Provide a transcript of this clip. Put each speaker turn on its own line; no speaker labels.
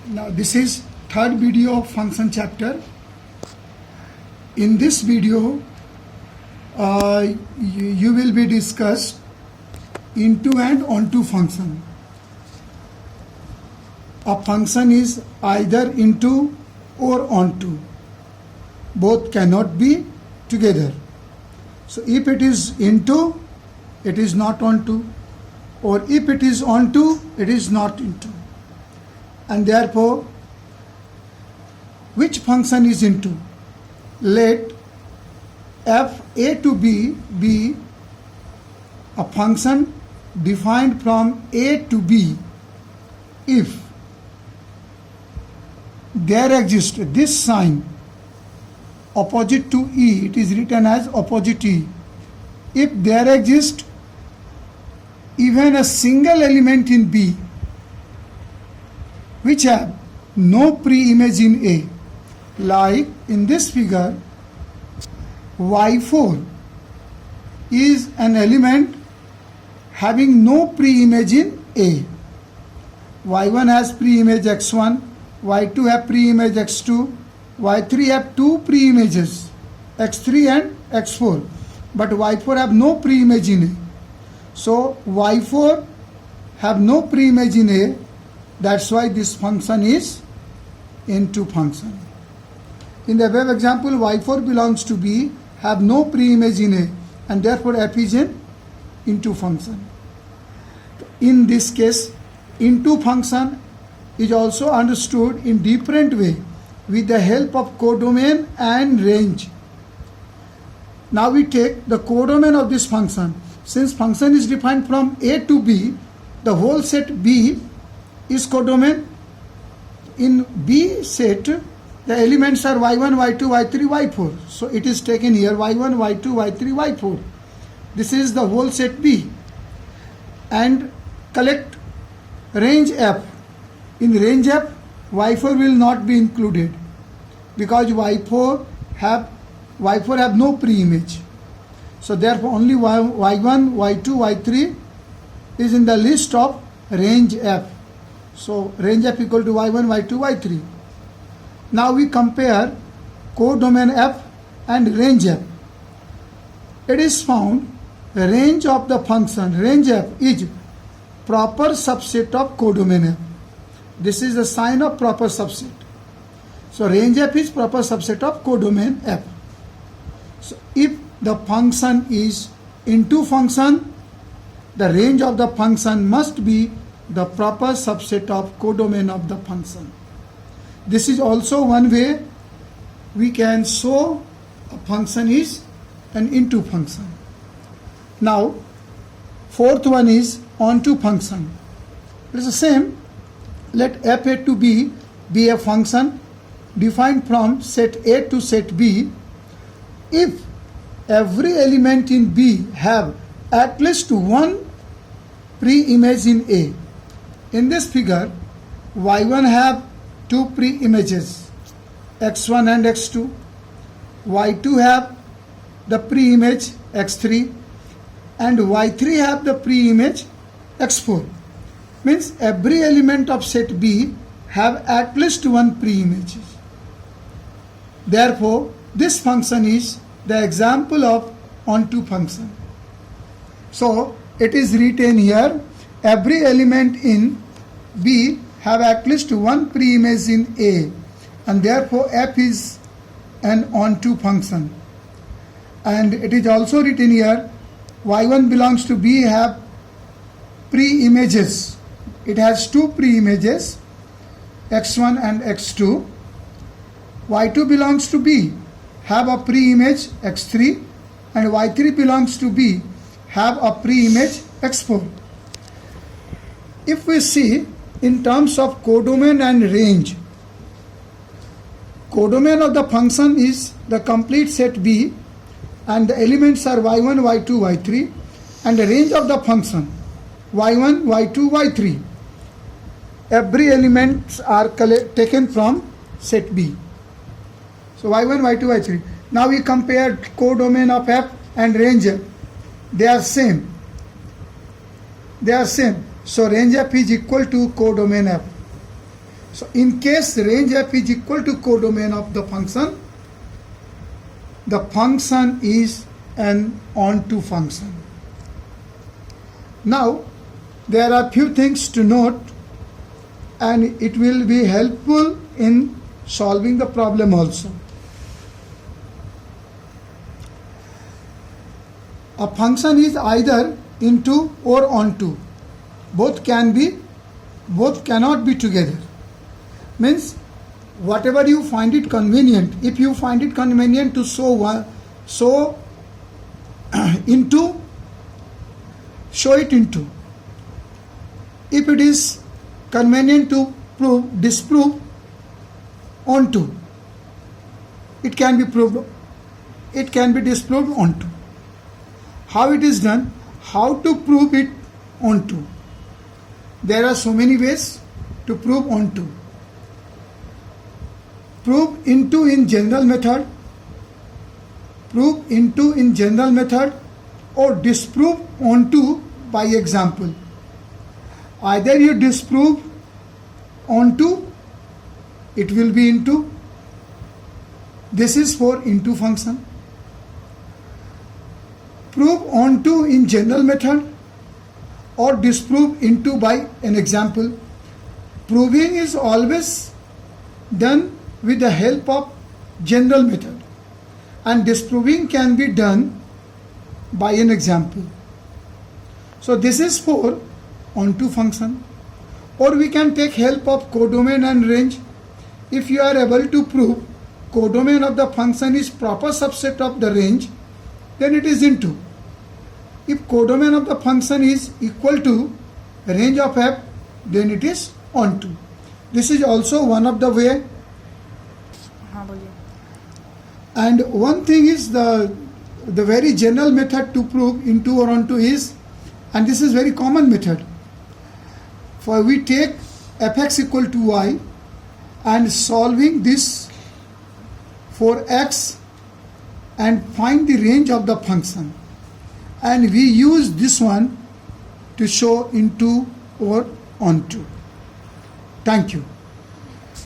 Now this is third video of function chapter. In this video, you will be discussed into and onto function. A function is either into or onto. Both cannot be together. So if it is into, it is not onto, or if it is onto, it is not into. And therefore, which function is into? Let f a to b be a function defined from a to b if there exists this sign opposite to e, it is written as opposite e. If there exists even a single element in b which have no pre-image in a, like in this figure, y4 is an element having no pre-image in a. y1 has pre-image x1, y2 have pre-image x2, y3 have two pre-images x3 and x4, but y4 have no pre-image in a. So y4 have no pre-image in a, that's why this function is into function. In the above example, y4 belongs to b, have no pre-image in a, and therefore f is an into function. In this case, into function is also understood in different way with the help of codomain and range. Now we take the codomain of this function. Since function is defined from a to b, the whole set b is codomain. In b set, the elements are y1, y2, y3, y4. So it is taken here y1, y2, y3, y4. This is the whole set b. And collect range f. In range f, y4 will not be included because y4 have no pre-image. So therefore only y1, y2, y3 is in the list of range f. So range f equal to y1, y2, y3. Now we compare codomain f and range f. It is found range of the function range f is proper subset of codomain f. This is the sign of proper subset. So range f is proper subset of codomain f. So if the function is into function, the range of the function must be the proper subset of codomain of the function. This is also one way we can show a function is an into function. Now, fourth one is onto function. It is the same. Let f(a) to b be a function defined from set A to set B if every element in B have at least one pre-image in A. In this figure, y1 have two pre-images, x1 and x2. y2 have the pre-image x3 and y3 have the pre-image x4. Means every element of set B have at least one pre-image. Therefore, this function is the example of onto function. So, it is written here, every element in B have at least one pre-image in A, and therefore f is an onto function. And it is also written here, y1 belongs to B have pre-images. It has two pre-images, x1 and x2. y2 belongs to B, have a pre-image x3, and y3 belongs to B, have a pre-image x4. If we see in terms of codomain and range, codomain of the function is the complete set B and the elements are y1, y2, y3, and the range of the function y1, y2, y3. Every elements are taken from set B. So y1, y2, y3. Now we compare codomain of f and range f. They are same. So range f is equal to codomain f. So in case range f is equal to codomain of the function is an onto function. Now there are few things to note, and it will be helpful in solving the problem also. A function is either into or onto. Both cannot be together. Means whatever you find it convenient, if you find it convenient to show into, show it into. If it is convenient to disprove onto, it can be disproved onto. How it is done? How to prove it onto? There are so many ways to prove onto. Prove into in general method, prove into in general method, or disprove onto by example. Either you disprove onto, it will be into. This is for into function. Prove onto in general method or disprove into by an example. Proving is always done with the help of general method, and disproving can be done by an example. So this is for onto function. Or we can take help of codomain and range. If you are able to prove codomain of the function is proper subset of the range, then it is into. If codomain of the function is equal to range of f, then it is onto. This is also one of the way. And one thing is the very general method to prove into or onto is, and this is very common method, for we take fx equal to y and solving this for x and find the range of the function, and we use this one to show into or onto. Thank you.